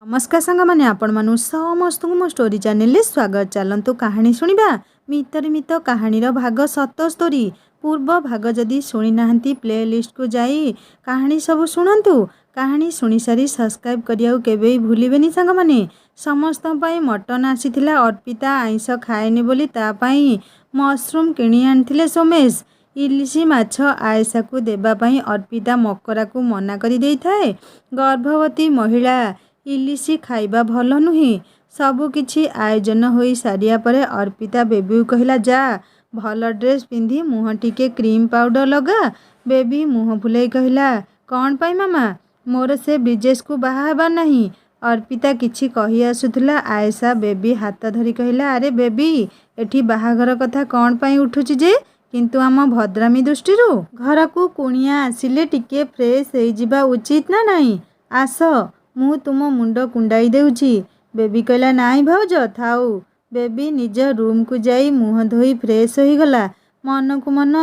नमस्कार सांग मैंने आपण मानु समस्त मो स्टोरी चैनल स्वागत। चलतु कहानी शुणा मितर मित कहानी भाग 77 पूर्व भाग जदि शुणी ना प्ले लिस्ट को जाई कहानी सब शुणु। कहानी शुणी सारी सब्सक्राइब करिया केबे भूलिबेनी सांग माने। समस्त पाई मटन आसीथिला। अर्पिता आइंस खाएनी बोली ता पाई मशरूम किणी आनिथिले सोमेश। इलिशी माछ आयसा को देबा पाई अर्पिता मकरा को मना करी देई थाए। गर्भवती महिला इलिशी खाइबा भल नुहे। सबुकिछि आयोजन होई सारिया परे अर्पिता बेबी कहला जा भल ड्रेस पिंधि मुह टिके क्रीम पाउडर लगा। बेबी मुह फुलाई कहला कौन पाई मामा मोर से ब्रिजेश को बाहा हेबार नहीं। अर्पिता किछि कही आसुथुला। आयसा बेबी हाथ धरी कहला अरे बेबी एठी बाहाघर कथा कौन पाई उठुछि जे किंतु आम भद्रामी दृष्टि घर को कुणिया आसिले टिके फ्रेश हो जिबा उचित ना नहीं। आस मु तुम मुंड कुंडाई देउछि। बेबी कहला नाई भाउज थाउ। बेबी निज रूम को जाई मुह धोई फ्रेश हो गला। मन को मन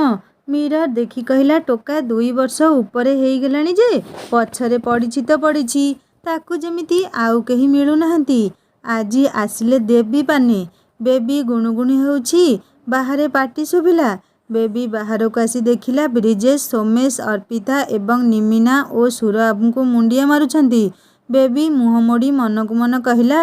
मिरर देखी कहला टोका 2 वर्ष उपरे हेई गलानी जे पछरे पड़िछि तो पड़िछि ताकू जेमिति आउ केही मिलु नाहंती। आजी आसिले देबी पाने। बेबी गुणुगुणी होउछि। बाहरे पार्टी सुभिला। बेबी बाहर को आसी देखिला ब्रिजेश सोमेश अर्पिता एवं निमिना और सुरबाबू को मुंडिया मारुछंती। बेबी मुह मोड़ी मन को मन कहला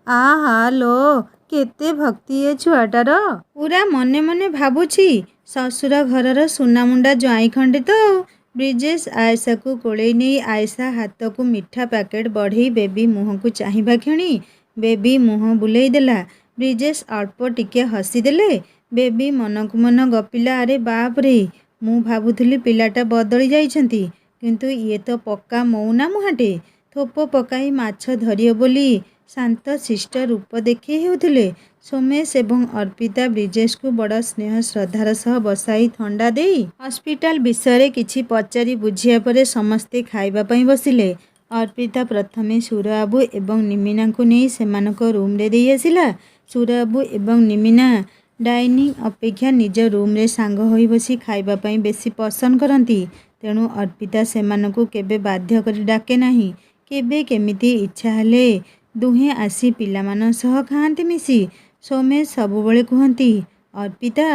आहा लो केते भक्ति ए छुआटार। पूरा मने मने भाबुछि ससुर घरर सुना मुंडा ज्वाई खंडे तो। ब्रिजेश आयसा को कोड़े नहीं। आयसा हाथ को मिठा पैकेट बढ़ई बेबी मुह को चाहिबा क्षणी बेबी मुह बुलेई देला। ब्रिजेश अल्प टिके हसी देले। बेबी मन को मन गपिला अरे बाप रे मु भाबुथुली पिलाटा बदली जाइछंती किंतु ये तो पक्का मौना मुहाटे। थोप पकाई माछ धरियो बोली शांत शिष्ट रूप देखे हेउथिले। सोमेश एवं अर्पिता ब्रिजेश को बड़ स्नेह श्रद्धार सह बसाई थंडा देई हॉस्पिटल विषय किछि पचारि बुझिया परे समस्ते खाइबा पई बसिले। अर्पिता प्रथमे सुरबाबू एवं निमिना को नहीं सेमानक रूम रे देई आसिला। सुरबाबू एवं निमिना डाइनिंग अपेक्षा निज रूम रे सांग होई बसी खाइबा पई बेसी पसंद करती। तेणु अर्पिता सेमानकु केबे बाध्य करी डाके नाही। केबे केमिति इच्छा हेले दुहे आसी पिलामान सह खाआंती मिसी। सोमेश सबुबळे कहती अर्पिता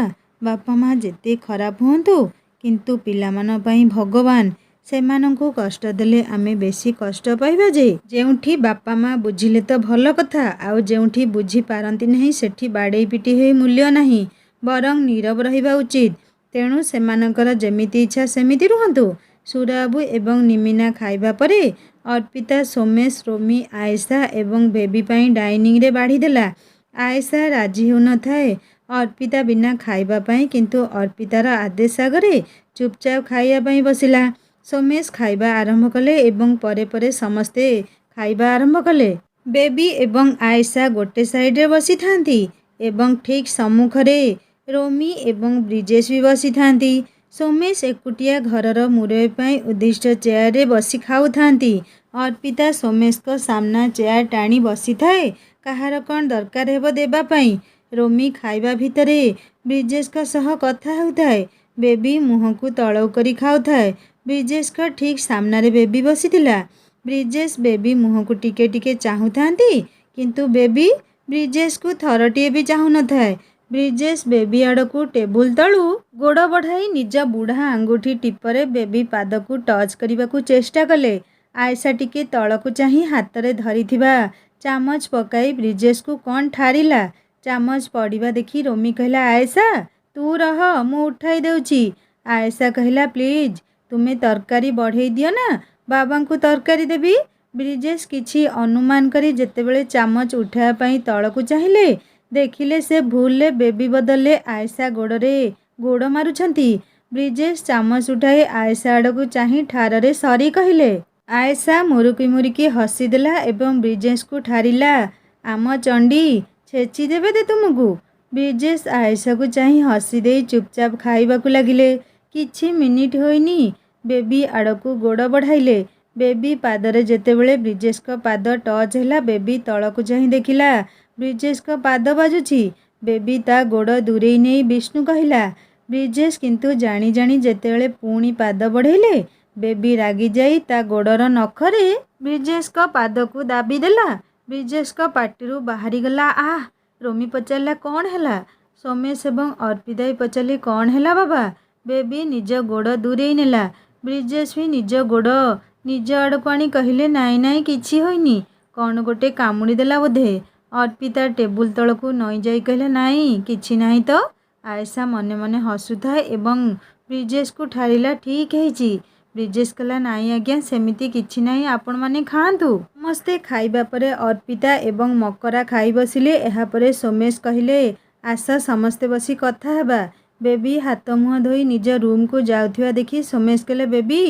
बापा माँ जेते खराब हुंतु किंतु पिलामान पई भगवान सेमानंकु कष्ट देले आमे बेसी कष्ट पाइबा जे। जेउठी बापा माँ बुझिले तो भल कथा आउ जेउठी बुझी पारंती नहीं सेठी बाड़ेई पिटी होई मूल्य नहीं बरं नीरव रहिबा उचित। तेणु सेमानकर जेमिति इच्छा सेमिति रुहंतु। सुरबाबू एवं निमिना खाइबा परे अर्पिता सोमेश रोमी आयसा एवं बेबी पाई डाइनिंग रे बाढ़ी देला। आयसा राजी हो न थाए अर्पिता बिना खाइबा पाई किंतु अर्पितार आदेश आगरे चुपचाप खाइबा पाई बसिला। सोमेश खाइबा आरंभ कले एवं परे परे समस्ते खाइबा आरंभ कले। बेबी एवं आयसा गोटे साइड रे बसी थांती एवं ठीक सम्मुखरे रोमी एवं ब्रिजेश भी बसी थांती। सोमेश एकुटिया घरर मुरई पाई उद्दिष्ट चेयर रे बसी खाऊ थांती। अर्पिता सोमेश को सामना चेयर टाणी बसी थाए कहार कौन दरकार हेबो देबा पाई। रोमी खाइबा भितरे ब्रिजेश का सह कथा हेउथाए। बेबी मुह को तळौ करी खाउथाए। ब्रिजेश का ठीक सामना रे बेबी बसी थिला। ब्रिजेश बेबी मुह को टिके टिके चाहू थांती किंतु बेबी ब्रिजेश को थरटिए भी चाहू न थाए। ब्रिजेश बेबी आड़ को टेबुल तलू गोड़ बढ़ाई निज बुढ़ा आंगुठी टिपरे बेबी पाद को टच करने को चेष्टा कले। आयसा टिके तल को चाही हाथ रे धरिथिबा चामच पकाई ब्रिजेश को कौन ठारिला। चामच पड़िबा देखी रोमी कहला आयसा तू रह मु उठाई देउची। आयसा कहला प्लीज तुमे तरकारी बढ़ई दियो ना बाबा को तरकारी देबी। ब्रिजेश किछि अनुमान करी जेतेबेले चामच उठाया पई तल को चाहिए देखिले से भूले बेबी बदले आयसा गोड़े गोड़ मारुछंती। ब्रिजेश चामच उठाई आयसा आड़ को चाही ठारे सरी कहले। आयसा मुरुकी मुरुकी हसी देला एवं ब्रिजेश को ठारिला आम चंडी छेची देबे दे तुमको। ब्रिजेश आयसा को चाही हसी दे चुपचाप खाइबा को लागिले। किछि मिनिट होइनी बेबी आड़ को गोड़ बढ़ाइले। बेबी पादरे जेतेबेले ब्रिजेश का पाद टच हैला बेबी तल को चाही देखिला ब्रिजेश का पाद बाजुची। बेबी ता गोड़ दूरेई नहीं विष्णु कहला। ब्रिजेश किंतु जानी जानी जेतेबेले पुणी पाद बढ़ेले बेबी रागी जाई ता गोड़र नखरे ବ୍ରିଜେଶଙ୍କ ପାଦକୁ ଦାବି ଦେଲା। ବ୍ରିଜେଶଙ୍କ ପାଟିରୁ ବାହାରିଗଲା ଆଃ। ରୋମି ପଚାରିଲା କ'ଣ ହେଲା? ସୋମେଶ ଏବଂ ଅର୍ପିତା ବି ପଚାରିଲେ କ'ଣ ହେଲା ବାବା? ବେବି ନିଜ ଗୋଡ଼ ଦୂରେଇ ନେଲା। ବ୍ରିଜେଶ ବି ନିଜ ଗୋଡ଼ ନିଜ ଆଡ଼କୁ ଆଣି କହିଲେ ନାଇଁ ନାଇଁ କିଛି ହୋଇନି, କ'ଣ ଗୋଟେ କାମୁଡ଼ି ଦେଲା ବୋଧେ। ଅର୍ପିତା ଟେବୁଲ ତଳକୁ ନଇଁ ଯାଇ କହିଲା ନାଇଁ କିଛି ନାହିଁ ତ। ଆୟେଶା ମନେ ମନେ ହସୁଥାଏ ଏବଂ ବ୍ରିଜେଶକୁ ଠାରିଲା ଠିକ୍ ହେଇଛି। ବ୍ରିଜେଶ କହିଲା ନାଇଁ ଆଜ୍ଞା ସେମିତି କିଛି ନାହିଁ, ଆପଣମାନେ ଖାଆନ୍ତୁ। ସମସ୍ତେ ଖାଇବା ପରେ ଅର୍ପିତା ଏବଂ ମକରା ଖାଇ ବସିଲେ। ଏହାପରେ ସୋମେଶ କହିଲେ ଆସ ସମସ୍ତେ ବସି କଥା ହେବା। ବେବି ହାତ ମୁହଁ ଧୋଇ ନିଜ ରୁମ୍କୁ ଯାଉଥିବା ଦେଖି ସୋମେଶ କହିଲେ ବେବି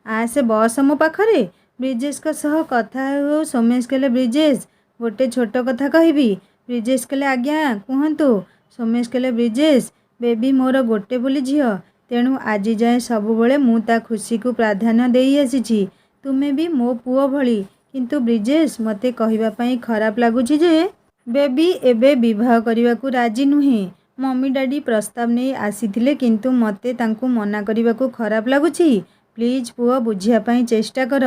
ଆସେ ବସ ମୋ ପାଖରେ। ବ୍ରିଜେଶଙ୍କ ସହ କଥା ହେଉ ହେଉ ସୋମେଶ କହିଲେ ବ୍ରିଜେଶ ଗୋଟେ ଛୋଟ କଥା କହିବି। ବ୍ରିଜେଶ କହିଲେ ଆଜ୍ଞା କୁହନ୍ତୁ। ସୋମେଶ କହିଲେ ବ୍ରିଜେଶ ବେବି ମୋର ଗୋଟେ ବୋଲି ଝିଅ, ତେଣୁ ଆଜି ଯାଏଁ ସବୁବେଳେ ମୁଁ ତା ଖୁସିକୁ ପ୍ରାଧାନ୍ୟ ଦେଇ ଆସିଛି। ତୁମେ ବି ମୋ ପୁଅ ଭଳି। କିନ୍ତୁ ବ୍ରିଜେଶ ମୋତେ କହିବା ପାଇଁ ଖରାପ ଲାଗୁଛି ଯେ ବେବି ଏବେ ବିବାହ କରିବାକୁ ରାଜି ନୁହେଁ। ମମି ଡାଡି ପ୍ରସ୍ତାବ ନେଇ ଆସିଥିଲେ କିନ୍ତୁ ମୋତେ ତାଙ୍କୁ ମନା କରିବାକୁ ଖରାପ ଲାଗୁଛି। ପ୍ଲିଜ୍ ପୁଅ ବୁଝିବା ପାଇଁ ଚେଷ୍ଟା କର।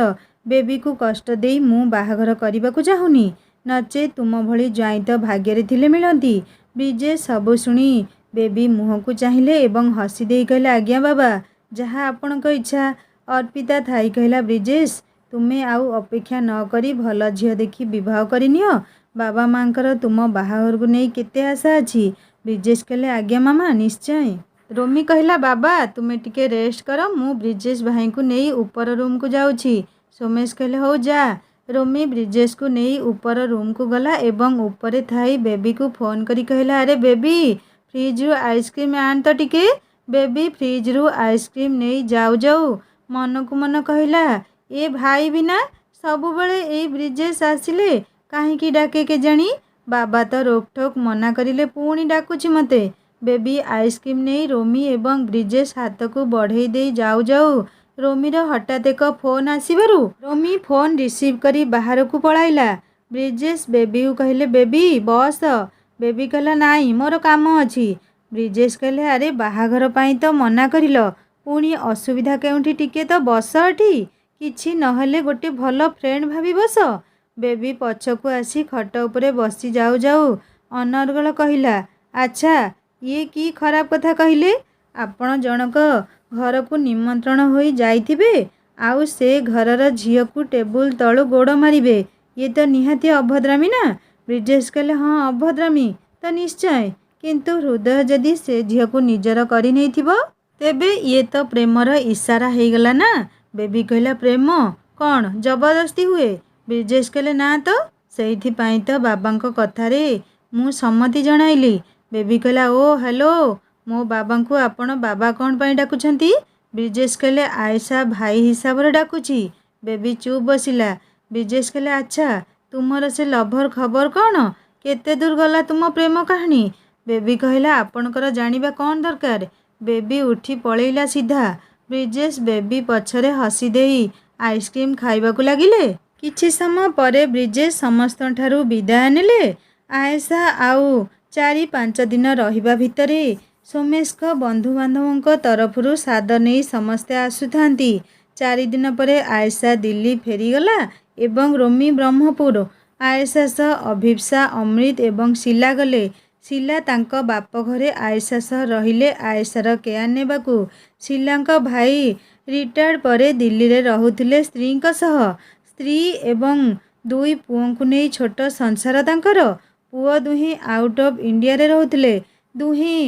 ବେବିକୁ କଷ୍ଟ ଦେଇ ମୁଁ ବାହାଘର କରିବାକୁ ଚାହୁଁନି, ନଚେତ୍ ତୁମ ଭଳି ଜ୍ୱାଇଁ ତ ଭାଗ୍ୟରେ ଥିଲେ ମିଳନ୍ତି। ବ୍ରିଜେଶ ସବୁ ଶୁଣି ବେବି ମୁହଁକୁ ଚାହିଁଲେ ଏବଂ ହସି ଦେଇ କହିଲେ ଆଜ୍ଞା ବାବା ଯାହା ଆପଣଙ୍କ ଇଚ୍ଛା। ଅର୍ପିତା ଥାଇ କହିଲା ବ୍ରିଜେଶ ତୁମେ ଆଉ ଅପେକ୍ଷା ନ କରି ଭଲ ଝିଅ ଦେଖି ବିବାହ କରିନିଅ। ବାବା ମାଙ୍କର ତୁମ ବାହାଘରକୁ ନେଇ କେତେ ଆଶା ଅଛି। ବ୍ରିଜେଶ କହିଲେ ଆଜ୍ଞା ମାମା ନିଶ୍ଚୟ। ରୋମି କହିଲା ବାବା ତୁମେ ଟିକେ ରେଷ୍ଟ କର, ମୁଁ ବ୍ରିଜେଶ ଭାଇଙ୍କୁ ନେଇ ଉପର ରୁମ୍କୁ ଯାଉଛି। ସୋମେଶ କହିଲେ ହଉ ଯା। ରୋମି ବ୍ରିଜେଶକୁ ନେଇ ଉପର ରୁମ୍କୁ ଗଲା ଏବଂ ଉପରେ ଥାଇ ବେବିକୁ ଫୋନ୍ କରି କହିଲା ଆରେ ବେବି ଫ୍ରିଜରୁ ଆଇସ୍କ୍ରିମ୍ ଆଣ ତ ଟିକେ। ବେବି ଫ୍ରିଜରୁ ଆଇସ୍କ୍ରିମ୍ ନେଇ ଯାଉ ଯାଉ ମନକୁ ମନ କହିଲା ଏ ଭାଇ ବିନା ସବୁବେଳେ ଏଇ ବ୍ରିଜେଶ ଆସିଲେ କାହିଁକି ଡାକେ କେଜାଣି। ବାବା ତ ରୋକଠୋକ ମନା କରିଲେ ପୁଣି ଡାକୁଛି ମୋତେ। ବେବି ଆଇସ୍କ୍ରିମ୍ ନେଇ ରୋମି ଏବଂ ବ୍ରିଜେଶ ହାତକୁ ବଢ଼େଇ ଦେଇ ଯାଉ ଯାଉ ରୋମିର ହଠାତ୍ ଏକ ଫୋନ୍ ଆସିବାରୁ ରୋମି ଫୋନ୍ ରିସିଭ୍ କରି ବାହାରକୁ ପଳାଇଲା। ବ୍ରିଜେଶ ବେବିକୁ କହିଲେ ବେବି ବସ। ବେବି କହିଲା ନାଇଁ ମୋର କାମ ଅଛି। ବ୍ରିଜେଶ କହିଲେ ଆରେ ବାହାଘର ପାଇଁ ତ ମନା କରିଲ, ପୁଣି ଅସୁବିଧା କେଉଁଠି, ଟିକେ ତ ବସ ଏଠି। କିଛି ନହେଲେ ଗୋଟେ ଭଲ ଫ୍ରେଣ୍ଡ ଭାବି ବସ। ବେବି ପଛକୁ ଆସି ଖଟ ଉପରେ ବସି ଯାଉ ଯାଉ ଅନର୍ଗଳ କହିଲା ଆଚ୍ଛା ଇଏ କି ଖରାପ କଥା କହିଲେ। ଆପଣ ଜଣକ ଘରକୁ ନିମନ୍ତ୍ରଣ ହୋଇ ଯାଇଥିବେ ଆଉ ସେ ଘରର ଝିଅକୁ ଟେବୁଲ ତଳୁ ଗୋଡ଼ ମାରିବେ, ଇଏ ତ ନିହାତି ଅଭଦ୍ରାମୀ ନା। ବ୍ରିଜେଶ କହିଲେ ହଁ ଅଭଦ୍ରାମୀ ତ ନିଶ୍ଚୟ, କିନ୍ତୁ ହୃଦୟ ଯଦି ସେ ଝିଅକୁ ନିଜର କରିନେଇଥିବ ତେବେ ଇଏ ତ ପ୍ରେମର ଇସାରା ହେଇଗଲା ନା। ବେବି କହିଲା ପ୍ରେମ କ'ଣ ଜବରଦସ୍ତି ହୁଏ? ବ୍ରିଜେଶ କହିଲେ ନା ତ, ସେଇଥିପାଇଁ ତ ବାବାଙ୍କ କଥାରେ ମୁଁ ସମ୍ମତି ଜଣାଇଲି। ବେବି କହିଲା ଓ ହ୍ୟାଲୋ, ମୋ ବାବାଙ୍କୁ ଆପଣ ବାବା କ'ଣ ପାଇଁ ଡାକୁଛନ୍ତି? ବ୍ରିଜେଶ କହିଲେ ଆୟେଶା ଭାଇ ହିସାବରେ ଡାକୁଛି। ବେବି ଚୁପ୍ ବସିଲା। ବ୍ରିଜେଶ କହିଲେ ଆଚ୍ଛା ତୁମର ସେ ଲଭର ଖବର କ'ଣ? କେତେ ଦୂର ଗଲା ତୁମ ପ୍ରେମ କାହାଣୀ? ବେବି କହିଲା ଆପଣଙ୍କର ଜାଣିବା କ'ଣ ଦରକାର। ବେବି ଉଠି ପଳେଇଲା ସିଧା। ବ୍ରିଜେଶ ବେବି ପଛରେ ହସି ଦେଇ ଆଇସ୍କ୍ରିମ୍ ଖାଇବାକୁ ଲାଗିଲେ। କିଛି ସମୟ ପରେ ବ୍ରିଜେଶ ସମସ୍ତଙ୍କଠାରୁ ବିଦାୟ ନେଲେ। ଆୟେଶା ଆଉ 4-5 ଦିନ ରହିବା ଭିତରେ ସୋମେଶଙ୍କ ବନ୍ଧୁବାନ୍ଧବଙ୍କ ତରଫରୁ ସାଦ ନେଇ ସମସ୍ତେ ଆସୁଥାନ୍ତି। 4 ଦିନ ପରେ ଆୟେଶା ଦିଲ୍ଲୀ ଫେରିଗଲା ଏବଂ ରୋମି ବ୍ରହ୍ମପୁର। ଆୟେଶା ସହ ଅଭିପ୍ସା, ଅମୃତ ଏବଂ ଶିଲା ଗଲେ। ଶିଲା ତାଙ୍କ ବାପ ଘରେ ଆୟେଶା ସହ ରହିଲେ ଆୟେଶାର କେୟାର ନେବାକୁ। ଶିଲାଙ୍କ ଭାଇ ରିଟାୟାର୍ଡ ପରେ ଦିଲ୍ଲୀରେ ରହୁଥିଲେ ସ୍ତ୍ରୀଙ୍କ ସହ। ସ୍ତ୍ରୀ ଏବଂ 2 ପୁଅଙ୍କୁ ନେଇ ଛୋଟ ସଂସାର ତାଙ୍କର। ପୁଅ ଦୁହେଁ ଆଉଟ୍ ଅଫ୍ ଇଣ୍ଡିଆରେ ରହୁଥିଲେ। ଦୁହେଁ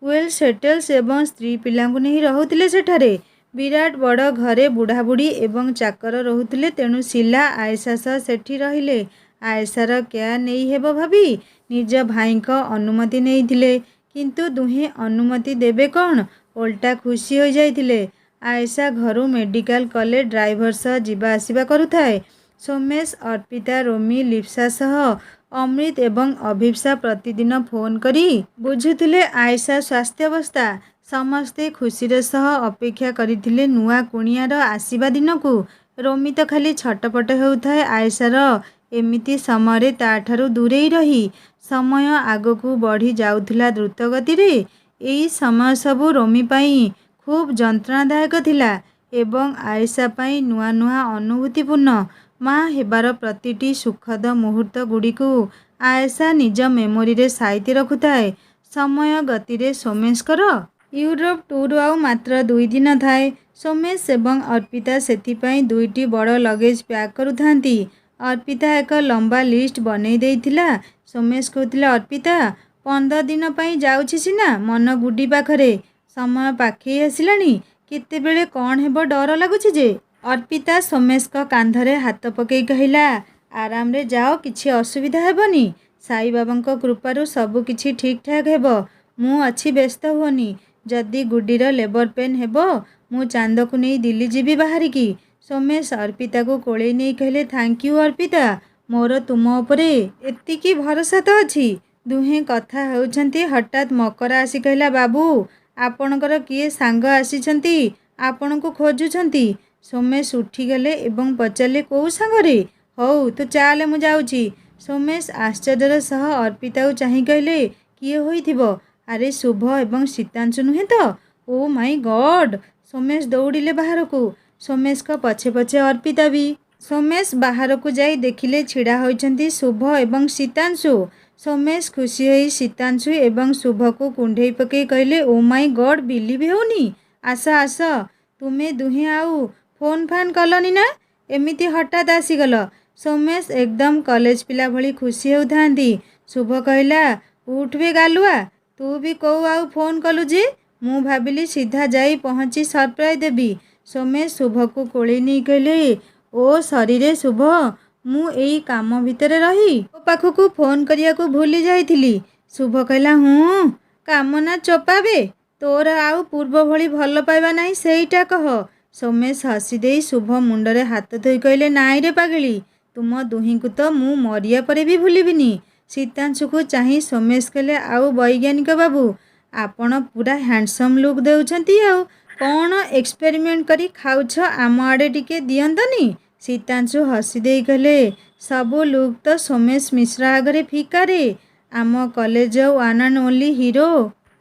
ୱେଲ୍ ସେଟଲ୍ସ ଏବଂ ସ୍ତ୍ରୀ ପିଲାଙ୍କୁ ନେଇ ରହୁଥିଲେ ସେଠାରେ। ବିରାଟ ବଡ଼ ଘରେ ବୁଢ଼ାବୁଢ଼ୀ ଏବଂ ଚାକର ରହୁଥିଲେ, ତେଣୁ ଶିଲା ଆୟେଶା ସହ ସେଠି ରହିଲେ। ଆୟେଶାର କେୟାର ନେଇ ହେବ ଭାବି ନିଜ ଭାଇଙ୍କ ଅନୁମତି ନେଇଥିଲେ, କିନ୍ତୁ ଦୁହେଁ ଅନୁମତି ଦେବେ କ'ଣ, ଓଲଟା ଖୁସି ହୋଇଯାଇଥିଲେ। ଆୟେଶା ଘରୁ ମେଡ଼ିକାଲ କଲେଜ ଡ୍ରାଇଭର ସହ ଯିବା ଆସିବା କରୁଥାଏ। ସୋମେଶ, ଅର୍ପିତା, ରୋମି, ଲିପ୍ସା ସହ ଅମୃତ ଏବଂ ଅଭିପ୍ସା ପ୍ରତିଦିନ ଫୋନ୍ କରି ବୁଝୁଥିଲେ ଆୟେଶା ସ୍ୱାସ୍ଥ୍ୟାବସ୍ଥା। ସମସ୍ତେ ଖୁସିର ସହ ଅପେକ୍ଷା କରିଥିଲେ ନୂଆ କୁଣିଆର ଆସିବା ଦିନକୁ। ରୋମି ତ ଖାଲି ଛଟପଟ ହେଉଥାଏ ଆୟେଶାର ଏମିତି ସମୟରେ ତା'ଠାରୁ ଦୂରେଇ ରହି। ସମୟ ଆଗକୁ ବଢ଼ି ଯାଉଥିଲା ଦ୍ରୁତ ଗତିରେ। ଏଇ ସମୟ ସବୁ ରୋମି ପାଇଁ ଖୁବ୍ ଯନ୍ତ୍ରଣାଦାୟକ ଥିଲା ଏବଂ ଆୟେଶା ପାଇଁ ନୂଆ ନୂଆ ଅନୁଭୂତିପୂର୍ଣ୍ଣ। ମା ହେବାର ପ୍ରତିଟି ସୁଖଦ ମୁହୂର୍ତ୍ତ ଗୁଡ଼ିକୁ ଆୟଶା ନିଜ ମେମୋରିରେ ସାଇତି ରଖୁଥାଏ। ସମୟ ଗତିରେ ସୋମେଶଙ୍କର ୟୁରୋପ ଟୁର୍ ଆଉ ମାତ୍ର 2 ଦିନ ଥାଏ। ସୋମେଶ ଏବଂ ଅର୍ପିତା ସେଥିପାଇଁ 2ଟି ବଡ଼ ଲଗେଜ ପ୍ୟାକ୍ କରୁଥାନ୍ତି। ଅର୍ପିତା ଏକ ଲମ୍ବା ଲିଷ୍ଟ ବନେଇ ଦେଇଥିଲା। ସୋମେଶ କହୁଥିଲା, ଅର୍ପିତା 15 ଦିନ ପାଇଁ ଯାଉଛି ସିନା, ମନ ଗୁଡ଼ି ପାଖରେ। ସମୟ ପାଖେଇ ଆସିଲାଣି, କେତେବେଳେ କ'ଣ ହେବ ଡର ଲାଗୁଛି ଯେ। ଅର୍ପିତା ସୋମେଶଙ୍କ କାନ୍ଧରେ ହାତ ପକେଇ କହିଲା, ଆରାମରେ ଯାଅ, କିଛି ଅସୁବିଧା ହେବନି। ସାଇବାବାଙ୍କ କୃପାରୁ ସବୁ କିଛି ଠିକ୍ ଠାକ୍ ହେବ। ମୁଁ ଅଛି, ବ୍ୟସ୍ତ ହୁଅନି। ଯଦି ଗୁଡ଼ିର ଲେବର ପେନ୍ ହେବ, ମୁଁ ଚାନ୍ଦକୁ ନେଇ ଦିଲ୍ଲୀ ଯିବି ବାହାରିକି। ସୋମେଶ ଅର୍ପିତାକୁ କୋଳେଇ ନେଇ କହିଲେ, ଥ୍ୟାଙ୍କ ୟୁ ଅର୍ପିତା, ମୋର ତୁମ ଉପରେ ଏତିକି ଭରସା ତ ଅଛି। ଦୁହେଁ କଥା ହେଉଛନ୍ତି, ହଠାତ୍ ମକରା ଆସି କହିଲା, ବାବୁ, ଆପଣଙ୍କର କିଏ ସାଙ୍ଗ ଆସିଛନ୍ତି, ଆପଣଙ୍କୁ ଖୋଜୁଛନ୍ତି। ସୋମେଶ ଉଠିଗଲେ ଏବଂ ପଚାରିଲେ, କୋଉ ସାଙ୍ଗରେ? ହଉ ତୁ ଚାଲେ, ମୁଁ ଯାଉଛି। ସୋମେଶ ଆଶ୍ଚର୍ଯ୍ୟର ସହ ଅର୍ପିତାକୁ ଚାହିଁ କହିଲେ, କିଏ ହୋଇଥିବ? ଆରେ ଶୁଭ ଏବଂ ଶୀତାଂଶୁ ନୁହେଁ ତ? ଓ ମାଇ ଗଡ୍। ସୋମେଶ ଦୌଡ଼ିଲେ ବାହାରକୁ। ସୋମେଶଙ୍କ ପଛେ ପଛେ ଅର୍ପିତା ବି। ସୋମେଶ ବାହାରକୁ ଯାଇ ଦେଖିଲେ ଛିଡ଼ା ହୋଇଛନ୍ତି ଶୁଭ ଏବଂ ଶୀତାଂଶୁ। ସୋମେଶ ଖୁସି ହୋଇ ଶୀତାଂଶୁ ଏବଂ ଶୁଭକୁ କୁଣ୍ଢେଇ ପକେଇ କହିଲେ, ଓ ମାଇ ଗଡ୍, ବିଲିଭ୍ ହେଉନି। ଆସ ଆସ, ତୁମେ ଦୁହେଁ ଆଉ ଫୋନ୍ ଫାନ୍ କଲନି ନା? ଏମିତି ହଠାତ୍ ଆସିଗଲ। ସୋମେଶ ଏକଦମ କଲେଜ ପିଲା ଭଳି ଖୁସି ହେଉଥାନ୍ତି। ଶୁଭ କହିଲା, ଉଠ ବେ ଗାଲୁଆ, ତୁ ବି କୋଉ ଆଉ ଫୋନ୍ କଲୁ ଯେ? ମୁଁ ଭାବିଲି ସିଧା ଯାଇ ପହଞ୍ଚି ସରପ୍ରାଇଜ୍ ଦେବି। ସୋମେଶ ଶୁଭକୁ କୋଳେଇ ନେଇ କହିଲେ, ଓ ସରିରେ ଶୁଭ, ମୁଁ ଏଇ କାମ ଭିତରେ ରହି ତୋ ପାଖକୁ ଫୋନ୍ କରିବାକୁ ଭୁଲି ଯାଇଥିଲି। ଶୁଭ କହିଲା, ହୁଁ, କାମ ନା ଚୋପା ବେ, ତୋର ଆଉ ପୂର୍ବ ଭଳି ଭଲ ପାଇବା ନାହିଁ, ସେଇଟା କହ। ସୋମେଶ ହସି ଦେଇ ଶୁଭ ମୁଣ୍ଡରେ ହାତ ଥୋଇ କହିଲେ, ନାଇଁ ରେ ପାଗଳି, ତୁମ ଦୁହିଁଙ୍କୁ ତ ମୁଁ ମରିବା ପରେ ବି ଭୁଲିବିନି। ଶୀତାଂଶୁକୁ ଚାହିଁ ସୋମେଶ କହିଲେ, ଆଉ ବୈଜ୍ଞାନିକ ବାବୁ, ଆପଣ ପୁରା ହ୍ୟାଣ୍ଡସମ୍ ଲୁକ୍ ଦେଉଛନ୍ତି। ଆଉ କ'ଣ ଏକ୍ସପେରିମେଣ୍ଟ କରି ଖାଉଛ, ଆମ ଆଡ଼େ ଟିକେ ଦିଅନ୍ତନି? ଶୀତାଂଶୁ ହସି ଦେଇ କହିଲେ, ସବୁ ଲୁକ୍ ତ ସୋମେଶ ମିଶ୍ର ଆଗରେ ଫିକାରେ। ଆମ college one and only hero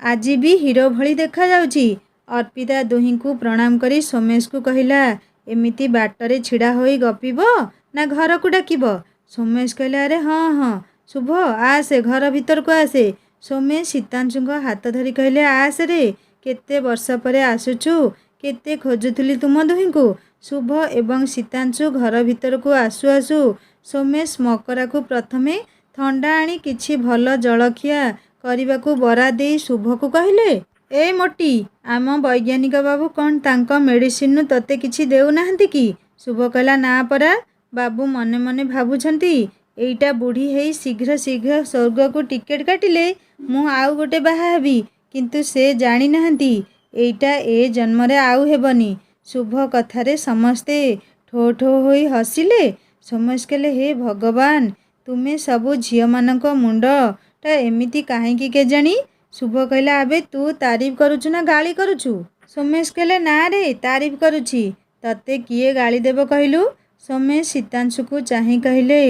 ଆଜି ବି ହିରୋ ଭଳି ଦେଖାଯାଉଛି। ଅର୍ପିତା ଦୁହିଁଙ୍କୁ ପ୍ରଣାମ କରି ସୋମେଶକୁ କହିଲା, ଏମିତି ବାଟରେ ଛିଡ଼ା ହୋଇ ଗପିବ ନା ଘରକୁ ଡାକିବ? ସୋମେଶ କହିଲା, ଆରେ ହଁ ହଁ, ଶୁଭ ଆସେ, ଘର ଭିତରକୁ ଆସେ। ସୋମେଶ ଶୀତାଂଶୁଙ୍କ ହାତ ଧରି କହିଲେ, ଆସେ ରେ, କେତେ ବର୍ଷ ପରେ ଆସୁଛୁ, କେତେ ଖୋଜୁଥିଲି ତୁମ ଦୁହିଁଙ୍କୁ। ଶୁଭ ଏବଂ ଶୀତାଂଶୁ ଘର ଭିତରକୁ ଆସୁ ଆସୁ ସୋମେଶ ମକରାକୁ ପ୍ରଥମେ ଥଣ୍ଡା ଆଣି କିଛି ଭଲ ଜଳଖିଆ କରିବାକୁ ବରାଦ ଦେଇ ଶୁଭକୁ କହିଲେ, ଏ ମୋଟି, ଆମ ବୈଜ୍ଞାନିକ ବାବୁ କ'ଣ ତାଙ୍କ ମେଡ଼ିସିନ୍ରୁ ତୋତେ କିଛି ଦେଉନାହାନ୍ତି କି? ଶୁଭ କହିଲା, ନା ପରା, ବାବୁ ମନେ ମନେ ଭାବୁଛନ୍ତି, ଏଇଟା ବୁଢ଼ୀ ହେଇ ଶୀଘ୍ର ଶୀଘ୍ର ସ୍ୱର୍ଗକୁ ଟିକେଟ କାଟିଲେ ମୁଁ ଆଉ ଗୋଟେ ବାହା ହେବି, କିନ୍ତୁ ସେ ଜାଣିନାହାନ୍ତି ଏଇଟା ଏ ଜନ୍ମରେ ଆଉ ହେବନି। ଶୁଭ କଥାରେ ସମସ୍ତେ ଠୋ ଠୋ ହୋଇ ହସିଲେ। ସୋମେଶ କହିଲେ, ହେ ଭଗବାନ, ତୁମେ ସବୁ ଝିଅମାନଙ୍କ ମୁଣ୍ଡଟା ଏମିତି କାହିଁକି କେଜାଣି? ଶୁଭ କହିଲା, ଆବେ ତୁ ତାରିଫ କରୁଛୁ ନା ଗାଳି କରୁଛୁ? ସୋମେଶ କହିଲେ, ନା ରେ, ତାରିଫ କରୁଛି। ତତେ କିଏ ଗାଳି ଦେବ କହିଲୁ? ସୋମେଶ ଶୀତାଂଶୁକୁ ଚାହିଁ କହିଲେ,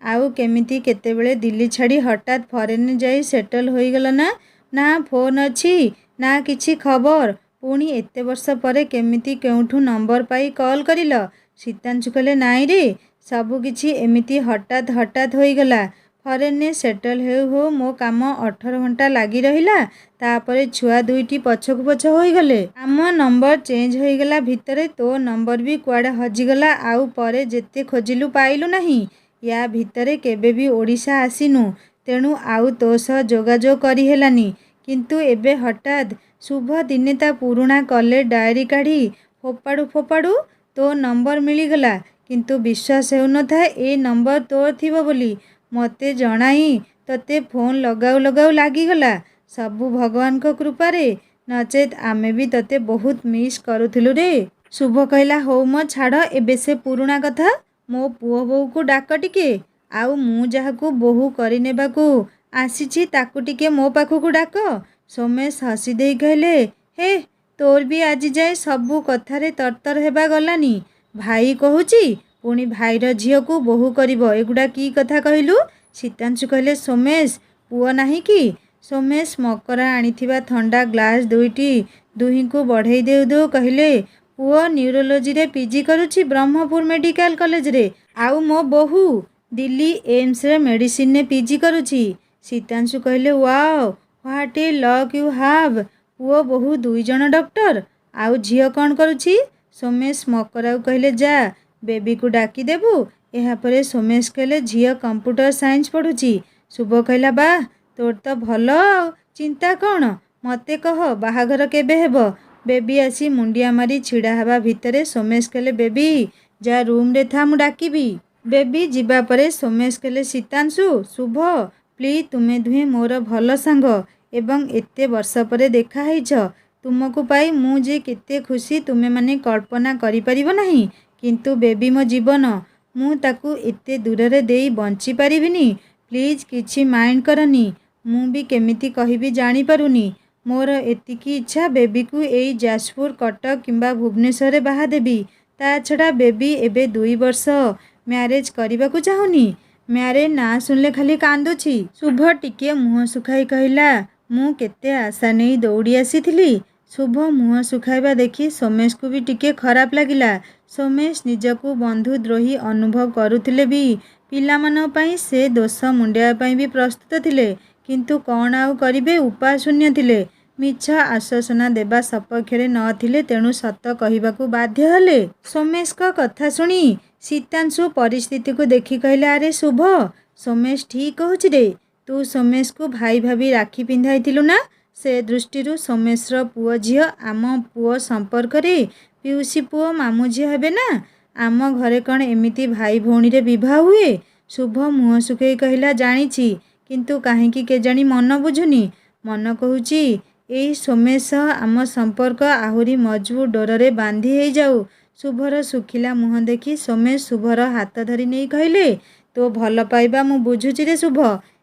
ଆଉ କେମିତି କେତେବେଳେ ଦିଲ୍ଲୀ ଛାଡ଼ି ହଠାତ୍ ଫରେନ୍ ଯାଇ ସେଟଲ୍ ହୋଇଗଲ ନା? ନା ଫୋନ୍ ଅଛି, ନା କିଛି ଖବର। ପୁଣି ଏତେ ବର୍ଷ ପରେ କେମିତି କେଉଁଠୁ ନମ୍ବର ପାଇ କଲ୍ କରିଲ? ଶୀତାଂଶୁ କହିଲେ, ନାଇଁ ରେ, ସବୁ କିଛି ଏମିତି ହଠାତ୍ ହଠାତ୍ ହୋଇଗଲା। ଫରେନ୍ରେ ସେଟଲ୍ ହେଉ ହେଉ ମୋ କାମ 18 ଘଣ୍ଟା ଲାଗି ରହିଲା। ତାପରେ ଛୁଆ ଦୁଇଟି ପଛକୁ ପଛ ହୋଇଗଲେ। ଆମ ନମ୍ବର ଚେଞ୍ଜ ହୋଇଗଲା ଭିତରେ ତୋ ନମ୍ବର ବି କୁଆଡ଼େ ହଜିଗଲା। ଆଉ ପରେ ଯେତେ ଖୋଜିଲୁ ପାଇଲୁ ନାହିଁ। ୟା ଭିତରେ କେବେ ବି ଓଡ଼ିଶା ଆସିନୁ, ତେଣୁ ଆଉ ତୋ ସହ ଯୋଗାଯୋଗ କରିହେଲାନି। କିନ୍ତୁ ଏବେ ହଠାତ୍ ଶୁଭ ଦିନେ ତା ପୁରୁଣା କଲେଜ ଡାଏରୀ କାଢ଼ି ଫୋପାଡ଼ୁ ଫୋପାଡ଼ୁ ତୋ ନମ୍ବର ମିଳିଗଲା। କିନ୍ତୁ ବିଶ୍ୱାସ ହେଉନଥାଏ ଏ ନମ୍ବର ତୋର ଥିବ ବୋଲି। ମୋତେ ଜଣାଇ ତୋତେ ଫୋନ୍ ଲଗାଉ ଲଗାଉ ଲାଗିଗଲା। ସବୁ ଭଗବାନଙ୍କ କୃପାରେ, ନଚେତ୍ ଆମେ ବି ତୋତେ ବହୁତ ମିସ୍ କରୁଥିଲୁ ରେ। ଶୁଭ କହିଲା, ହଉ ମ ଛାଡ଼, ଏବେ ସେ ପୁରୁଣା କଥା। ମୋ ପୁଅ ବୋହୂକୁ ଡାକ ଟିକେ। ଆଉ ମୁଁ ଯାହାକୁ ବୋହୂ କରିନେବାକୁ ଆସିଛି ତାକୁ ଟିକେ ମୋ ପାଖକୁ ଡାକ। ସୋମେଶ ହସି ଦେଇ କହିଲେ, ହେ, ତୋର ବି ଆଜି ଯାଏ ସବୁ କଥାରେ ତରତର ହେବା ଗଲାନି। ଭାଇ କହୁଛି, ପୁଣି ଭାଇର ଝିଅକୁ ବୋହୂ କରିବ, ଏଗୁଡ଼ା କି କଥା କହିଲୁ? ଶୀତାଂଶୁ କହିଲେ, ସୋମେଶ, ପୁଅ ନାହିଁ କି? ସୋମେଶ ମକରା ଆଣିଥିବା ଥଣ୍ଡା ଗ୍ଲାସ୍ ଦୁଇଟି ଦୁହିଁଙ୍କୁ ବଢ଼େଇ ଦେଉ ଦେଉ କହିଲେ, पुओ न्यूरोलोजी रे पीजी करुछि ब्रह्मपुर मेडिकल कॉलेज रे। आउ मो बोहू दिल्ली एम्स रे मेडिसिन ने पीजी करुछि। सीतांशु कहले wow what a luck you have. पुओ बोहू दुई जण डॉक्टर। आउ झियो कौन करुछि? सोमेश मकराउ कहले जा बेबी को डाकी देबू। यापर सोमेश कहले झियो कंप्यूटर साइंस पढ़ुछि। शुभ कहला बा तोर तो भल आ चिंता कौन मते कह बाहाघर केबे हेब। बेबी आसी मुंडिया मारी छिड़ा हवा भितरे सोमेश कहले बेबी जा रूम रे था मु डाकिबी। बेबी जीवा परे सोमेश कहले सीतांशु शुभ प्लीज तुमे दुहे मोर भल सांग एवं एते वर्ष परे देखा हैछ। तुमको पाई मु जे केते खुशी तुमे माने कल्पना करि परिबो नाही। किंतु बेबी मो जीवन मु ताकू एते दूर देई बंची परिबिनी। प्लीज किछि माइंड करनी। मु भी केमिति कहिबी जानी पारुनी। मोर एतिकी इच्छा बेबी को एई जाजपुर कटक किंबा भुवनेश्वर बाहा देबी। ता छड़ा बेबी एबे 2 वर्ष मैरेज करने को चाहूनी। मैरेज ना सुनले खाली कांदुछि। शुभ टिके मुह सुखाई कहला मु केते आशा नहीं दौड़ी आसीथिली। शुभ मुह सुखाइबा देखी सोमेश को भी टिके खराब लागिला। सोमेश निजको बंधुद्रोही अनुभव करुथिले भी पिलामान पई से दोष मुंडिया पई भी प्रस्तुत थिले। किंतु कौन आउ करिबे उपाय शून्य थिले। मिछ आश्वासना देबा सपक्षरे नथिले तेणु सत कहिबाकू बाध्य हेले। सोमेश का कथा सुनी सीतांशु परिस्थिति को देखी कहले अरे शुभ सोमेश ठीक कहूछि रे। तू सोमेश को भाई भाभी राखी पिंधाइथिलु ना। से दृष्टि सोमेशर पुओ झियो आम पुओ संपर्क रे पिउसी पुओ मामू झियो हेबे ना। आम घरे कौन एमिति भाई भौणी रे विवाह हुए। शुभ मुह सुखेई कहला जानिछि किंतु काहेकि केजाणी मन बुझुनी। मन कहूछि एई सोमेश आम संपर्क आहुरी मजबूत डोरे बांधी हो जाऊ। शुभर सुखिला मुह देखी सोमेश शुभर हाथ धरी नहीं कहले तो भल पाइबा मु बुझुछि रे शुभ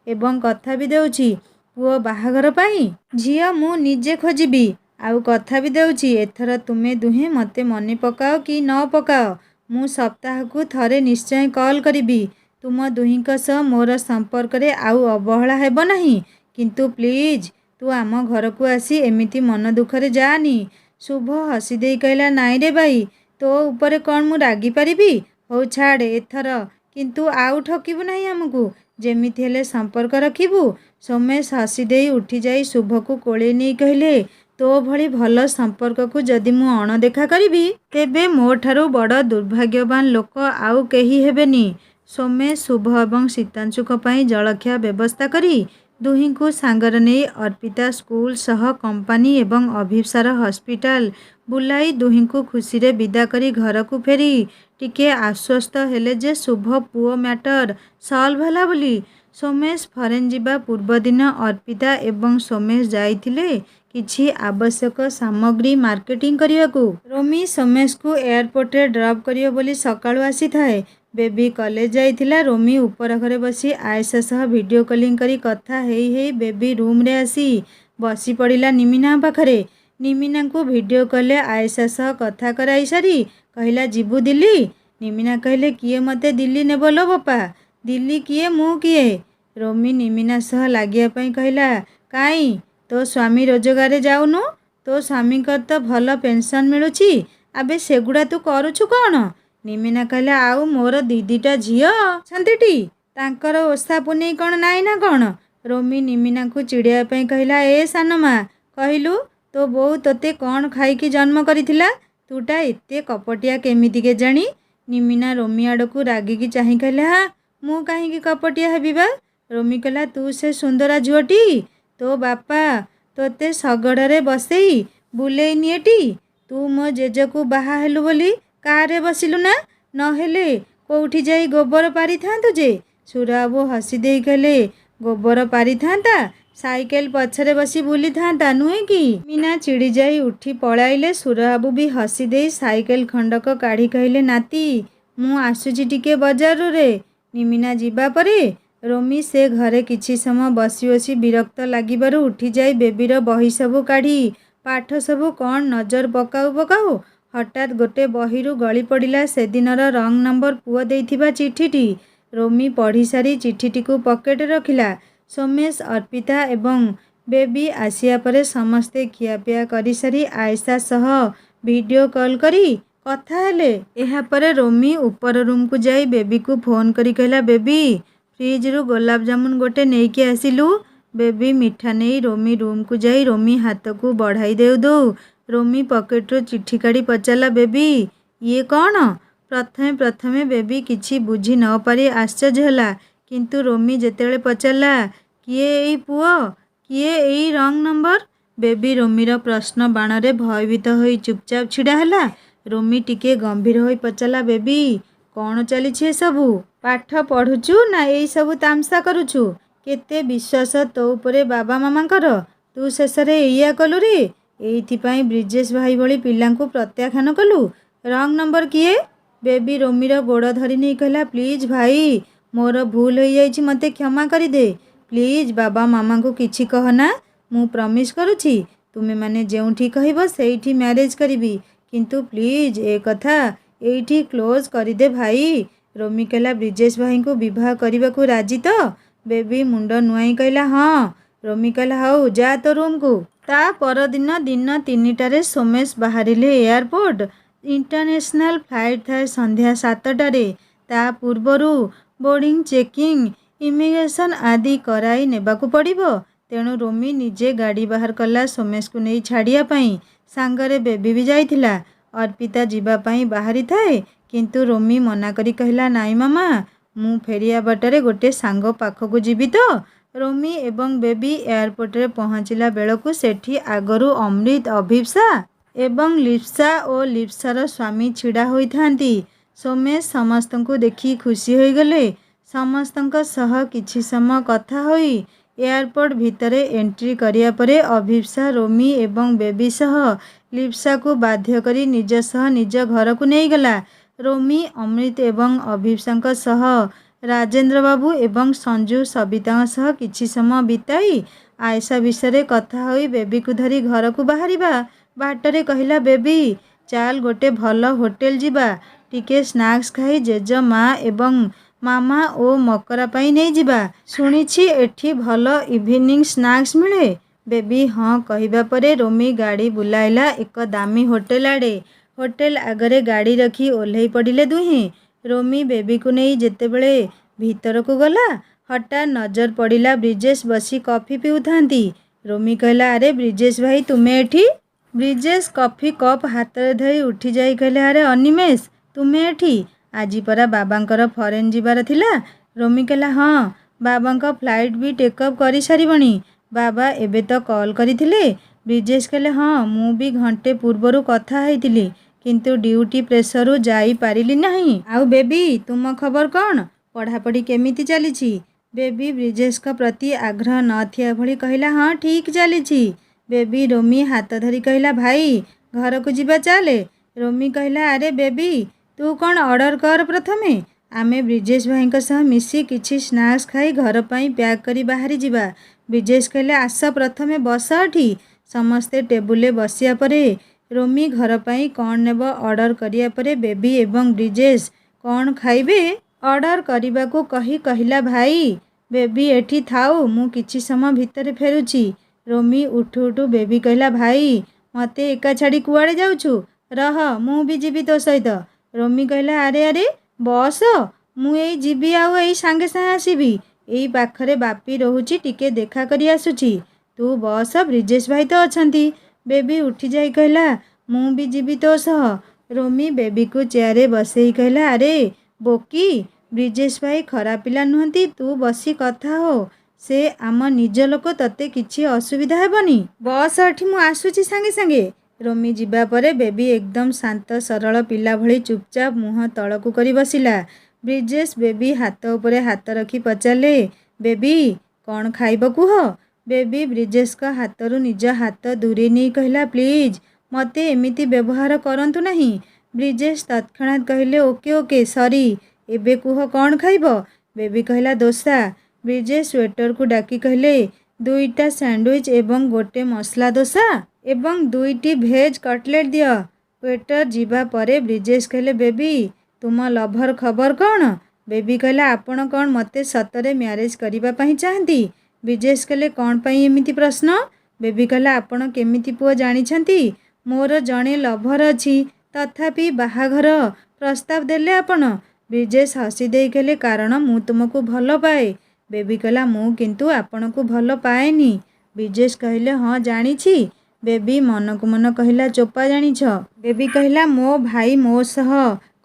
एवं कथा भी देउछि पुओ बाहाघर पाई झियो मु निजे खोजिबी। आउ कथा भी देउछि एथर तुमे दुहे मते मने पकाओ कि न पकाओ मु सप्ताह को थरे निश्चय कॉल करिबी। तुम दुहिंक सह मोर संपर्क रे आउ अवहेला हेबो नाही। किंतु प्लीज तू आम घर को आसी एमिति मन दुखरे जानी। शुभ हसी दे कहला नाई रे भाई तो ऊपर कौन मु रागी पारिबी। हो छाड़ एथर किंतु आउ ठकिबू नाही हमकू जेमिति हेले संपर्क रखिबू। सोमेश हसी दे उठी जाई शुभ को कोले नहीं कहले तो भली भल संपर्क को जदि मु अणदेखा करिबी तेबे मो ठारू बड़ दुर्भाग्यवान लोक आउ केही हेबेनी। सोमेश शुभ एवं सीतांशुक पई जलखिया व्यवस्था करी दुही को सांगर नहीं अर्पिता स्कूल सह कंपानी एवं अभिप्सार हॉस्पिटल बुलाई दुही को खुशी रे विदा करी घर को फेरी टिके आश्वस्त हेले जे शुभ पुओ मैटर सॉल्व होला बोली। सोमेश फरेन जीवा पूर्व दिन अर्पिता एवं सोमेश जाइथिले किछि आवश्यक सामग्री मार्केटिंग करियाकू। रोमी सोमेश को एयरपोर्ट रे ड्रॉप करियो बोली सकाळु आसी थाए। Baby college जाइथिला। रोमी ऊपर घरे बसी आयशा सह वीडियो कॉलिंग करी कथा हेई हेई बेबी रूम रे आसी बसी पड़िला निमिना पाखरे। निमिना को वीडियो कॉल आयशा सह कथा कराई सारी कहला जीबू दिल्ली। निमिना कहले किए मते दिल्ली ने बोलो बापा दिल्ली किए मु किए। रोमी निमिना सह लागिया पई कहला काई तो स्वामी रोजगार जाऊनु तो स्वामी कर तो भल पेंशन मिलुछि आबे सेगुड़ा तू करूछु कौन। निमिना कहला आउ मोर दीदीटा झियो छंतीटी तांकर ओसा पुनी कौन नाई ना कौन। रोमी निमिना को चिड़िया पई कहला ए सानमा कहलु तो बो तोते कौन खाइकी जन्म करिथिला तूटा एते कपटिया केमिति के जानी। निमिना रोमी आड़ को रागिकी चाही कहला हा मु काहींकी कपटिया हेबी बा। रोमी कहला तू से सुंदरा झुअटी तो बापा तोते सगड़े बसेई बुलेई निएटी तू मो जेज को बाहा हेलु बोली कारे बसिलु ना नहेले कोउठी जाई गोबर पारी थांतु जे। सुराबू हसी दे कहले गोबर पारी थांता साइकेल पछरे बसी बुली थांता नुहे कि। मीना चिड़ी जाई उठी पळाइले। सुराबू भी हसी दे साइकेल खंडक काढ़ी कहले नाती मु आसुची टिके बजार रे। निमिना जीवा परे रोमी से घरे किछि समय बसी बसी विरक्त लागिबारु उठी जाई बेबीर बही सबु काढ़ी पाठ सबु कौन नजर पकाऊ पकाऊ हठात गोटे बहिरू गली पड़ा से दिनर रंग नंबर पुओ देइथिबा चिठीटी। रोमी पढ़ी सारी चिठीटी को पकेट रखिला। सोमेश अर्पिता एवं बेबी आसिया परे समस्ते खियापिया करी सारी आयशा सह ଭିଡ଼ିଓ କଲ୍ କରି କଥା ହେଲେ। ଏହାପରେ ରୋମି ଉପର ରୁମ୍କୁ ଯାଇ ବେବିକୁ ଫୋନ୍ କରି କହିଲା, ବେବି ଫ୍ରିଜ୍ରୁ ଗୋଲାପଜାମୁନ ଗୋଟେ ନେଇକି ଆସିଲୁ। ବେବି ମିଠା ନେଇ ରୋମି ରୁମ୍କୁ ଯାଇ ରୋମି ହାତକୁ ବଢ଼ାଇ ଦେଉ ଦେଉ ରୋମି ପକେଟରୁ ଚିଠି କାଢ଼ି ପଚାରିଲା, ବେବି ଇଏ କ'ଣ? ପ୍ରଥମେ ବେବି କିଛି ବୁଝି ନ ପାରି ଆଶ୍ଚର୍ଯ୍ୟ ହେଲା। କିନ୍ତୁ ରୋମି ଯେତେବେଳେ ପଚାରିଲା, କିଏ ଏଇ ପୁଅ, କିଏ ଏଇ ରଙ୍ଗ ନମ୍ବର, ବେବି ରୋମିର ପ୍ରଶ୍ନ ବାଣରେ ଭୟଭୀତ ହୋଇ ଚୁପଚାପ ଛିଡ଼ା ହେଲା। ରୋମି ଟିକେ ଗମ୍ଭୀର ହୋଇ ପଚାରିଲା, ବେବି କ'ଣ ଚାଲିଛି ଏସବୁ? ପାଠ ପଢ଼ୁଛୁ ନା ଏଇ ସବୁ ତାମସା କରୁଛୁ? କେତେ ବିଶ୍ୱାସ ତୋ ଉପରେ ବାବା ମାମାଙ୍କର, ତୁ ଶେଷରେ ଏଇଆ କଲୁ ରେ? ଏଇଥିପାଇଁ ବ୍ରିଜେଶ ଭାଇ ଭଳି ପିଲାଙ୍କୁ ପ୍ରତ୍ୟାଖ୍ୟାନ କଲୁ? ରଙ୍ଗ ନମ୍ବର କିଏ? ବେବି ରୋମିର ଗୋଡ଼ ଧରି ନେଇ କହିଲା, ପ୍ଲିଜ୍ ଭାଇ, ମୋର ଭୁଲ ହୋଇଯାଇଛି, ମୋତେ କ୍ଷମା କରିଦେ। ପ୍ଲିଜ୍ ବାବା ମାମାଙ୍କୁ କିଛି କହନା। ମୁଁ ପ୍ରମିସ୍ କରୁଛି ତୁମେମାନେ ଯେଉଁଠି କହିବ ସେଇଠି ମ୍ୟାରେଜ୍ କରିବି। କିନ୍ତୁ ପ୍ଲିଜ୍ ଏ କଥା ଏଇଠି କ୍ଲୋଜ୍ କରିଦେ ଭାଇ। ରୋମି କହିଲା, ବ୍ରିଜେଶ ଭାଇଙ୍କୁ ବିବାହ କରିବାକୁ ରାଜି ତ? ବେବି ମୁଣ୍ଡ ନୁଆଁଇ କହିଲା, ହଁ। ରୋମି କହିଲା, ହଉ ଯା ତୋ ରୁମ୍କୁ। ତା ପରଦିନ ଦିନ 3ଟାରେ ସୋମେଶ ବାହାରିଲେ ଏୟାରପୋର୍ଟ। ଇଣ୍ଟରନ୍ୟାସନାଲ ଫ୍ଲାଇଟ୍ ଥାଏ ସନ୍ଧ୍ୟା 7ଟାରେ। ତା ପୂର୍ବରୁ ବୋର୍ଡିଂ, ଚେକିଂ, ଇମିଗ୍ରେସନ୍ ଆଦି କରାଇ ନେବାକୁ ପଡ଼ିବ। ତେଣୁ ରୋମି ନିଜେ ଗାଡ଼ି ବାହାର କଲା ସୋମେଶକୁ ନେଇ ଛାଡ଼ିବା ପାଇଁ। ସାଙ୍ଗରେ ବେବି ବି ଯାଇଥିଲା। ଅର୍ପିତା ଯିବା ପାଇଁ ବାହାରିଥାଏ, କିନ୍ତୁ ରୋମି ମନା କରି କହିଲା, ନାଇଁ ମାମା, ମୁଁ ଫେରିବା ବାଟରେ ଗୋଟେ ସାଙ୍ଗ ପାଖକୁ ଯିବି ତ। ରୋମି ଏବଂ ବେବି ଏୟାରପୋର୍ଟରେ ପହଞ୍ଚିଲା ବେଳକୁ ସେଠି ଆଗରୁ ଅମୃତ, ଅଭିପ୍ସା ଏବଂ ଲିପ୍ସା ଓ ଲିପ୍ସାର ସ୍ୱାମୀ ଛିଡ଼ା ହୋଇଥାନ୍ତି। ସୋମେଶ ସମସ୍ତଙ୍କୁ ଦେଖି ଖୁସି ହୋଇଗଲେ। ସମସ୍ତଙ୍କ ସହ କିଛି ସମୟ କଥା ହୋଇ ଏୟାରପୋର୍ଟ ଭିତରେ ଏଣ୍ଟ୍ରି କରିବା ପରେ ଅଭିପ୍ସା ରୋମି ଏବଂ ବେବି ସହ ଲିପ୍ସାକୁ ବାଧ୍ୟ କରି ନିଜ ସହ ନିଜ ଘରକୁ ନେଇଗଲା। ରୋମି ଅମୃତ ଏବଂ ଅଭିପ୍ସାଙ୍କ ସହ ରାଜେନ୍ଦ୍ର ବାବୁ ଏବଂ ସଞ୍ଜୁ ସବିତାଙ୍କ ସହ କିଛି ସମୟ ବିତାଇ ଆୟଶା ବିଷୟରେ କଥା ହୋଇ ବେବିକୁ ଧରି ଘରକୁ ବାହାରିବା ବାଟରେ କହିଲା, ବେବି ଚାଲ ଗୋଟେ ଭଲ ହୋଟେଲ ଯିବା। ଟିକେ ସ୍ନାକ୍ସ ଖାଇ ଜେଜ, ମା ଏବଂ ମାମା ଓ ମକରା ପାଇଁ ନେଇଯିବା। ଶୁଣିଛି ଏଠି ଭଲ ଇଭିନିଂ ସ୍ନାକ୍ସ ମିଳେ। ବେବି ହଁ କହିବା ପରେ ରୋମି ଗାଡ଼ି ବୁଲାଇଲା ଏକ ଦାମୀ ହୋଟେଲ ଆଡ଼େ। ହୋଟେଲ ଆଗରେ ଗାଡ଼ି ରଖି ଓହ୍ଲେଇ ପଡ଼ିଲେ ଦୁହେଁ। ରୋମି ବେବିକୁ ନେଇ ଯେତେବେଳେ ଭିତରକୁ ଗଲା, ହଠାତ୍ ନଜର ପଡ଼ିଲା ବ୍ରିଜେଶ ବସି କଫି ପିଉଥାନ୍ତି। ରୋମି କହିଲା, ଆରେ ବ୍ରିଜେଶ ଭାଇ, ତୁମେ ଏଠି? ବ୍ରିଜେଶ କଫି କପ୍ ହାତରେ ଧରି ଉଠି ଯାଇ କହିଲେ, ଆରେ ଅନିମେଷ, ତୁମେ ଏଠି? ଆଜି ପରା ବାବାଙ୍କର ଫରେନ୍ ଯିବାର ଥିଲା। ରୋମି କହିଲା, ହଁ, ବାବାଙ୍କ ଫ୍ଲାଇଟ୍ ବି ଟେକ୍ଅଫ୍ କରିସାରିବଣି। ବାବା ଏବେ ତ କଲ୍ କରିଥିଲେ। ବ୍ରିଜେଶ କହିଲେ, ହଁ, ମୁଁ ବି ଘଣ୍ଟେ ପୂର୍ବରୁ କଥା ହେଇଥିଲି, କିନ୍ତୁ ଡ୍ୟୁଟି ପ୍ରେସରରୁ ଯାଇପାରିଲି ନାହିଁ। ଆଉ ବେବି, ତୁମ ଖବର କ'ଣ? ପଢ଼ାପଢ଼ି କେମିତି ଚାଲିଛି? ବେବି ବ୍ରିଜେଶଙ୍କ ପ୍ରତି ଆଗ୍ରହ ନଥିବା ଭଳି କହିଲା, ହଁ, ଠିକ୍ ଚାଲିଛି। ବେବି ରୋମି ହାତ ଧରି କହିଲା, ଭାଇ ଘରକୁ ଯିବା ଚାଲେ। ରୋମି କହିଲା, ଆରେ ବେବି, ତୁ କ'ଣ ଅର୍ଡ଼ର କର ପ୍ରଥମେ। ଆମେ ବ୍ରିଜେଶ ଭାଇଙ୍କ ସହ ମିଶି କିଛି ସ୍ନାକ୍ସ ଖାଇ ଘର ପାଇଁ ପ୍ୟାକ୍ କରି ବାହାରି ଯିବା। ବ୍ରିଜେଶ କହିଲେ, ଆସ ପ୍ରଥମେ ବସ ଏଠି। ସମସ୍ତେ ଟେବୁଲରେ ବସିବା ପରେ ରୋମି ଘର ପାଇଁ କ'ଣ ନେବ ଅର୍ଡ଼ର କରିବା ପରେ ବେବି ଏବଂ ବ୍ରିଜେଶ କ'ଣ ଖାଇବେ ଅର୍ଡ଼ର କରିବାକୁ କହି କହିଲା, ଭାଇ ବେବି ଏଠି ଥାଉ, ମୁଁ କିଛି ସମୟ ଭିତରେ ଫେରୁଛି। ରୋମି ଉଠୁ ଉଠୁ ବେବି କହିଲା, ଭାଇ ମୋତେ ଏକା ଛାଡ଼ି କୁଆଡ଼େ ଯାଉଛୁ? ରହ, ମୁଁ ବି ଯିବି ତୋ ସହିତ। ରୋମି କହିଲା, ଆରେ ବସ, ମୁଁ ଏଇ ଯିବି ଆଉ ଏଇ ସାଙ୍ଗେ ସାଙ୍ଗେ ଆସିବି। ଏଇ ପାଖରେ ବାପି ରହୁଛି, ଟିକେ ଦେଖା କରି ଆସୁଛି। ତୁ ବସ, ବ୍ରିଜେଶ ଭାଇ ତ ଅଛନ୍ତି। ବେବି ଉଠି ଯାଇ କହିଲା, ମୁଁ ବି ଯିବି ତୋ ସହ। ରୋମି ବେବିକୁ ଚେୟାରରେ ବସେଇ କହିଲା, ଆରେ ବୋକି, ବ୍ରିଜେଶ ଭାଇ ଖରାପ ପିଲା ନୁହନ୍ତି, ତୁ ବସି କଥା ହୋ। ସେ ଆମ ନିଜ ଲୋକ, ତତେ କିଛି ଅସୁବିଧା ହେବନି। ବସ ଏଠି, ମୁଁ ଆସୁଛି ସାଙ୍ଗେ ସାଙ୍ଗେ। ରୋମି ଯିବା ପରେ ବେବି ଏକଦମ ଶାନ୍ତ ସରଳ ପିଲା ଭଳି ଚୁପଚାପ ମୁହଁ ତଳକୁ କରି ବସିଲା। ବ୍ରିଜେଶ ବେବି ହାତ ଉପରେ ହାତ ରଖି ପଚାରିଲେ, ବେବି କ'ଣ ଖାଇବ କୁହ? ବେବି ବ୍ରିଜେଶଙ୍କ ହାତରୁ ନିଜ ହାତ ଦୂରେଇ ନେଇ କହିଲା, ପ୍ଲିଜ୍ ମୋତେ ଏମିତି ବ୍ୟବହାର କରନ୍ତୁ ନାହିଁ। ବ୍ରିଜେଶ ତତ୍କ୍ଷଣାତ୍ କହିଲେ, ଓକେ ସରି, ଏବେ କୁହ କ'ଣ ଖାଇବ? ବେବି କହିଲା, ଦୋସା। ବ୍ରିଜେଶ ୱେଟରକୁ ଡାକି କହିଲେ, 2ଟା ସ୍ୟାଣ୍ଡୱିଚ୍ ଏବଂ ଗୋଟେ ମସଲା ଦୋସା ଏବଂ 2ଟି ଭେଜ୍ କଟଲେଟ୍ ଦିଅ। ୱେଟର ଯିବା ପରେ ବ୍ରିଜେଶ କହିଲେ, ବେବି ତୁମ ଲଭର ଖବର କ'ଣ? ବେବି କହିଲା, ଆପଣ କ'ଣ ମୋତେ ସତରେ ମ୍ୟାରେଜ୍ କରିବା ପାଇଁ ଚାହାନ୍ତି? ବ୍ରିଜେଶ କହିଲେ, କ'ଣ ପାଇଁ ଏମିତି ପ୍ରଶ୍ନ? ବେବି କହିଲା, ଆପଣ କେମିତି ପୁଅ ଜାଣିଛନ୍ତି? मोर जड़े लभर अच्छी तथापि बाहाघर प्रस्ताव देले आपण। ब्रिजेश हसी दे कहले कारण मु तुमको भल पाए। बेबी कहला मु किंतु आपण को भल पाएनी। ब्रिजेश कहले हाँ जानी। बेबी मन को मन कहला चोपा जानिछ। बेबी कहला मो भाई मो सह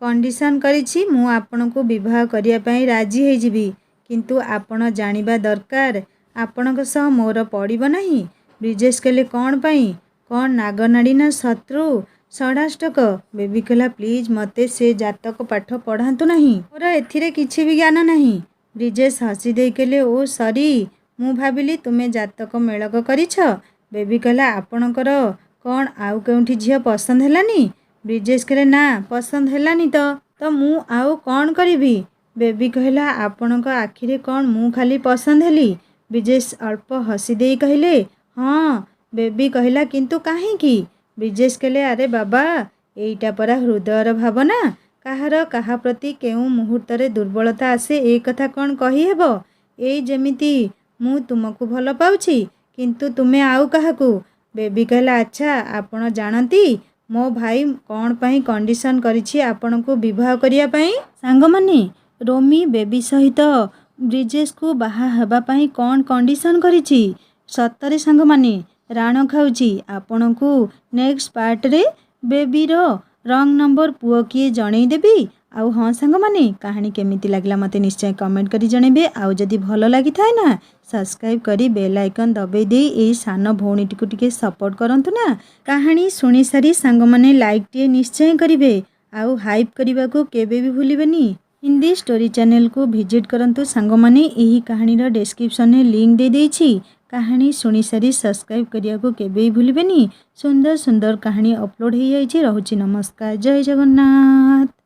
कंडीशन करिछि मु आपण को विवाह करिया पई राजी हे जिबी किंतु आपण जानिबा दरकार आपणक सह मोर पड़िबो नाही। ब्रिजेश कहले कौन पाई कौन नागनाड़ी ना शत्रु षडाष्टक। बेबी कहला प्लीज मते से जातक पाठ पढ़ातु नहीं मोर एथिरे किछि भी ज्ञान नहीं। ब्रिजेश हसी दे कहले ओ सॉरी मु भाबिली तुमे जातक मेलक करिछ। बेबी कहला आपणकर कौन आउ केउठी झियो पसंद हेलानी। ब्रिजेश कहले ना पसंद हेलानी तो मु आउ कौन करिबी। बेबी कहला आपणक आखिरे कौन मु खाली पसंद हेली। ब्रिजेश अल्प हसी दे कहले हाँ। बेबी कहला किंतु काहींकी। ब्रिजेश कहले अरे बाबा एइटा परा हृदयर भावना काहार काहा प्रति केउ मुहूर्तरे दुर्बलता आसे ए कथा कौन कही हेबो। एई जेमिति मु तुमको भल पाउछि किंतु तुमे आउ काहाकू। बेबी कहला अच्छा आपण जानती मो भाई कौन पाई कंडीशन करिछि आपण को विवाह करिया पाई। सांगमाने रोमी बेबी सहित ब्रिजेश को बाहा हेबा पाई कौन कंडीशन करिछि। सतरे सांगमाने राण खाउछि आपण को नेक्स्ट पार्ट रे बेबी रो रंग नंबर पुओ किए जणई देबी। आउ हाँ सांगमाने कहानी केमिति लागला मते निश्चय कमेंट करी जणेबे। आउ जदि भल लागि थाए ना सब्सक्राइब करी बेल आइकन दबाई दे ए सान भौणी टिकु टिके सपोर्ट करंतु ना। कहानी सुनी सारी सांगमाने लाइक टे निश्चय करिवे आउ हाइप करबा को केबे भी भूलिबेनी। हिंदी स्टोरी चैनल को विजिट करंतु सांगमाने एही कहानी रो डिस्क्रिप्शन में लिंक दे देछि। कहानी सुनी सारी सब्सक्राइब करिया को केबे भी भूलिबेनी। सुंदर सुंदर कहानी अपलोड हो जाइछि। रहुछि नमस्कार जय जगन्नाथ।